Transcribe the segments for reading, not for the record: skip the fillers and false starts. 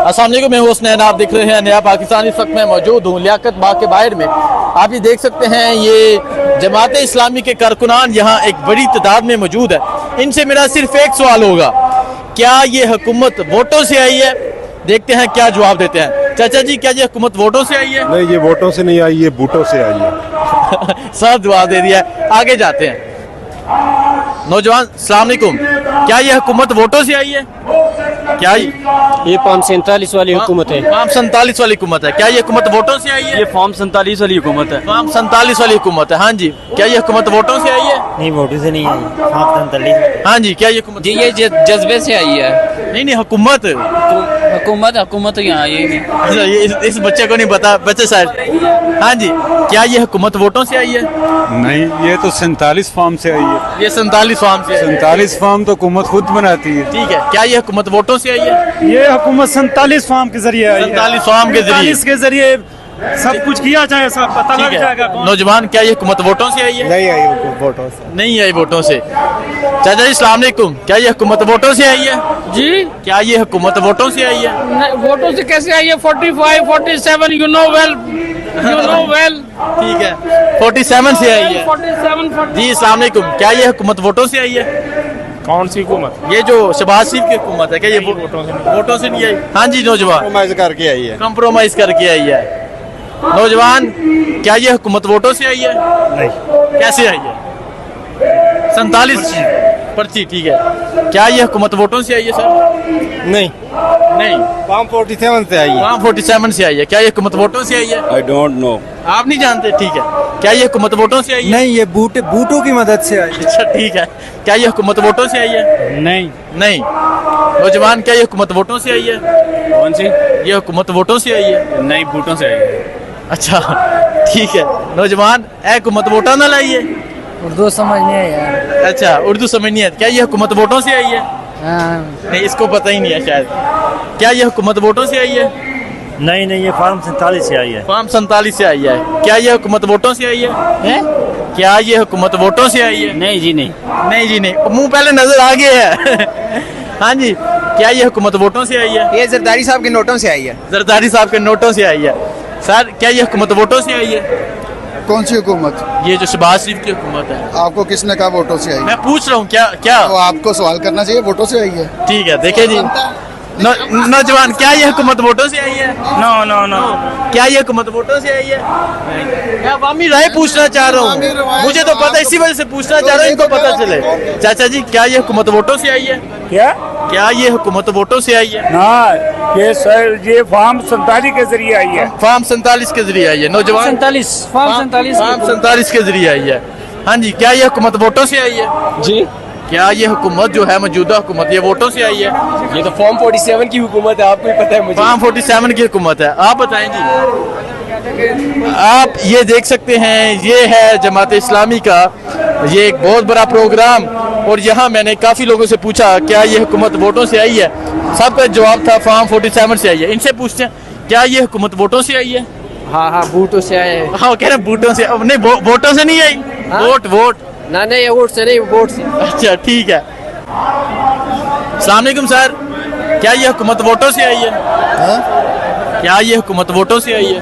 अस्सलाम वालेकुम, मैं हूं हुसनैन। आप देख रहे हैं नया पाकिस्तान। इस वक्त मैं मौजूद हूं लियाकत बाग के बाहर में। आप ये देख सकते हैं ये जमात इस्लामी के कारकुनान यहाँ एक बड़ी तादाद में मौजूद है। इनसे मेरा सिर्फ एक सवाल होगा, क्या ये हुकूमत वोटों से आई है? देखते हैं क्या जवाब देते हैं। चाचा जी, क्या ये हुकूमत वोटों से आई है? नहीं, ये वोटों से नहीं आई, ये बूटों से आई है। सब जवाब दे दिया है। आगे जाते हैं। नौजवान, अस्सलाम वालेकुम, क्या ये हुकूमत वोटों से आई है? क्या ये फॉर्म 47 वाली हुकूमत है। फॉर्म 47 वाली हुकूमत है। क्या ये हुकूमत वोटों से आई है? ये फॉर्म 47 वाली हुकूमत है। फॉर्म 47 वाली हुकूमत है। हाँ जी, क्या ये हुकूमत वोटों से आई है? नहीं, वोटों से नहीं आई, फॉर्म 47। हाँ जी, क्या ये हुकूमत? जी, ये जज्बे से आई है। नहीं, हुकूमत। हुकूमत यहाँ आई नहीं। अच्छा, ये इस बच्चे को नहीं पता, बच्चे शायद। हाँ जी, क्या ये हुकूमत वोटों से आई है? नहीं, ये तो 47 फॉर्म से आई है। ये 47 फॉर्म से। 47 फॉर्म तो हुकूमत खुद बनाती है। ठीक है, क्या ये हुकूमत वोटों से आई है? ये हुकूमत 47 फॉर्म के जरिए आई है। 47 फॉर्म के जरिए। 47 के जरिए सब कुछ किया जाए, सब पता ठीक लग है। जाएगा कौन। नौजवान, क्या ये हुकूमत वोटों से आई है? नहीं आई वोटों से। नहीं आई वोटों से। चाचा जी, अस्सलाम वालेकुम, क्या ये हुकूमत वोटों से आई है? जी क्या ये हुकूमत वोटों से आई है? वोटों से कैसे आई है? 45, 47, यू नो वेल। ठीक है, 47 से आई है। 47, जी, अस्सलाम वालेकुम, क्या ये हुकूमत वोटों से आई है? कौन सी हुकूमत? ये जो शहबाज शरीफ की हुकूमत है, क्या ये वोटों से नहीं आई? हाँ जी नौजवान, कॉम्प्रोमाइज करके आई है। कंप्रोमाइज करके आई है। नौजवान, क्या ये हुकूमत वोटों से आई है? नहीं। कैसे आई है? 47 पर्ची। ठीक है, क्या ये हुकूमत वोटों से आई है सर? नहीं, नहीं, फॉर्म 47 से आई है। फॉर्म 47 से आई है। क्या ये हुकूमत वोटों से आई है? I don't know. आप नहीं जानते? ठीक है, क्या ये हुकूमत वोटों से आई है? नहीं, ये बूटों की मदद से आई। अच्छा, ठीक है, क्या ये हुकूमत वोटों से आई है? नहीं। नहीं। नौजवान, क्या ये हुकूमत वोटों से आई है? कौन सी? ये हुकूमत वोटों से आई है? नहीं, बूटों से आई है। अच्छा, ठीक है। नौजवान, ए हुकूमत वोटा ना लाई है? उर्दू समझ नहीं है यार। अच्छा, उर्दू समझ नहीं है। क्या ये हुकूमत वोटों से आई है? नहीं, इसको पता ही नहीं है शायद। क्या ये हुकूमत वोटों से आई है? नहीं, ये फॉर्म 47 से आई है। फॉर्म 47 से आई है। क्या ये हुकूमत वोटों से आई है? क्या ये हुकूमत वोटों से आई है? नहीं जी, नहीं। नहीं जी, नहीं। मुंह पहले नजर आ गया है। हाँ जी, क्या ये हुकूमत वोटों से आई है? ये जरदारी साहब के नोटों से आई है। जरदारी साहब के नोटों से आई है। सर, क्या ये हुकूमत वोटों से आई है? कौन सी हुकूमत? ये जो शहबाज शरीफ की हुकूमत है। आपको किसने कहा वोटों से आई? मैं पूछ रहा हूँ, क्या तो आपको सवाल करना चाहिए, वोटों से आई है। ठीक है, देखिए जी। नौजवान, क्या ये हुकूमत वोटों से आई है? नो। क्या ये हुकूमत वोटों से आई है? मैं अवामी राय पूछना चाह रहा हूँ, मुझे तो पता, इसी वजह से पूछना चाह रहा हूँ, इनको पता चले। चाचा जी, क्या ये हुकूमत वोटों से आई है? क्या ये हुकूमत वोटों से आई है? ना, ये फॉर्म 47 के जरिए आई है। फॉर्म 47 के जरिए आई है। नौजवान, 47, फॉर्म 47। फॉर्म 47 के जरिए आई है। हाँ जी, क्या ये हुकूमत वोटों से आई है? जी, क्या ये हुकूमत जो है मौजूदा हुकूमत, ये वोटों से आई है? ये तो फॉर्म 47 की हुकूमत है, आपको ही पता है मुझे। फॉर्म 47 की हुकूमत है। आप बताएं जी। आप ये देख सकते हैं, ये है जमात इस्लामी का ये एक बहुत बड़ा प्रोग्राम। और यहाँ मैंने काफ़ी लोगों से पूछा, क्या ये हुकूमत वोटों से आई है? सबका जवाब था फॉर्म 47 से आई है। इनसे पूछते हैं, क्या ये हुकूमत वोटों से आई है? हाँ, बूटों से आए। हाँ, कह रहे हैं वोटों से। अब नहीं, वोटों से नहीं आई। वोट नहीं, वोट से नहीं, वोट से। अच्छा, ठीक है। अस्सलाम वालेकुम सर, क्या ये हुकूमत वोटों से आई है? क्या ये हुकूमत वोटों से आई है?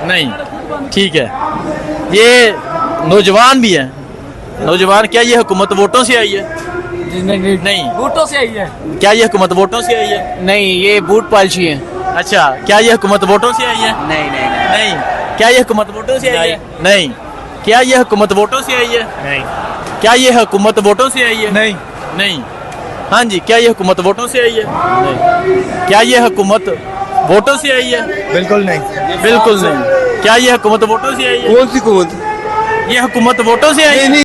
नहीं। ठीक है, ये नौजवान भी हैं। नौजवान, क्या ये हुकूमत वोटों से आई है? नहीं। बूटों से आई है। क्या ये हुकूमत वोटों से आई है? नहीं, ये बूट पॉलिसी है। अच्छा, क्या ये हुकूमत वोटों से आई है? नहीं। क्या ये हुकूमत वोटों से आई है? नहीं। क्या ये हुकूमत वोटों से आई है? नहीं। क्या ये हुकूमत वोटों से आई है? नहीं। हाँ जी, क्या ये हुकूमत वोटों से आई है? नहीं। क्या ये हुकूमत वोटों से आई है? बिल्कुल नहीं। बिल्कुल नहीं। क्या ये हुकूमत वोटों से आई है? कौन सी हुकूमत? ये हुकूमत वोटों से आई है?